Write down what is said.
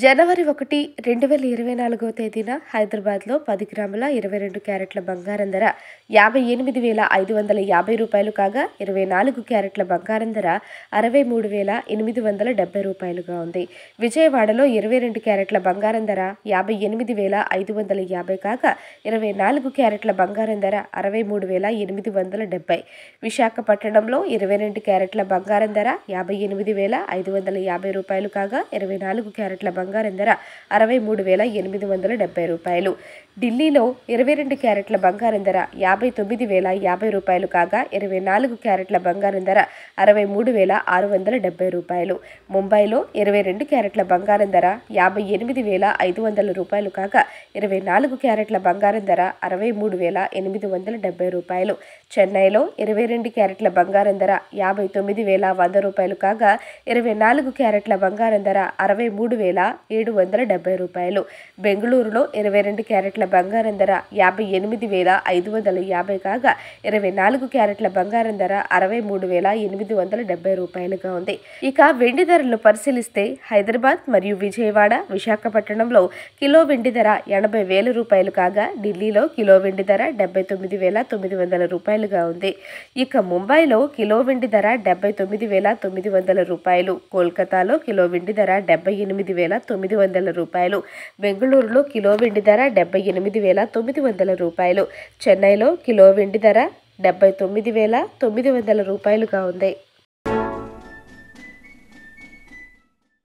జనవరి 1, 2024వ తేదీన హైదరాబాద్లో 10 గ్రాముల 22 క్యారెట్ల బంగారం ధర 58,550 రూపాయలు కాగా 24 క్యారెట్ల బంగారం ధర 63,870 రూపాయలుగా ఉంది. విజయవాడలో 22 క్యారెట్ల బంగారం ధర 58,550 కాగా 24 క్యారెట్ల బంగారం ధర 63,870. విశాఖపట్నంలో 22 క్యారెట్ల బంగారం ధర 58,550 రూపాయలు కాగా 24 క్యారెట్ల బంగారం ధర 63,870 రూపాయలు. ఢిల్లీలో 22 క్యారెట్ల బంగారం ధర 59,050 రూపాయలు కాగా 24 క్యారెట్ల బంగారం ధర 63,670 రూపాయలు. ముంబైలో 22 క్యారెట్ల బంగారం ధర 58,500 రూపాయలు కాగా 24 క్యారెట్ల బంగారం ధర 63,870 రూపాయలు. చెన్నైలో 22 క్యారెట్ల బంగారం ధర 59,100 రూపాయలు కాగా 24 క్యారెట్ల బంగారం ధర 63,770 రూపాయలు. బెంగళూరులో 22 క్యారెట్ల బంగారం ధర 58,550 కాగా 24 క్యారెట్ల బంగారం ధర 63,870 రూపాయలుగా ఉంది. ఇక వెండి ధరలను పరిశీలిస్తే హైదరాబాద్ మరియు విజయవాడ, విశాఖపట్నంలో కిలో వెండి ధర 80,000 రూపాయలు కాగా ఢిల్లీలో కిలో వెండి ధర 79,900 రూపాయలుగా ఉంది. ఇక ముంబైలో కిలో వెండి ధర 79,900 రూపాయలు, కోల్కతాలో కిలో వెండి ధర 78,900 రూపాయలు, బెంగళూరులో కిలో వెండి ధర 78,900 రూపాయలు, చెన్నైలో కిలో వెండి ధర 79,900 రూపాయలుగా ఉంది.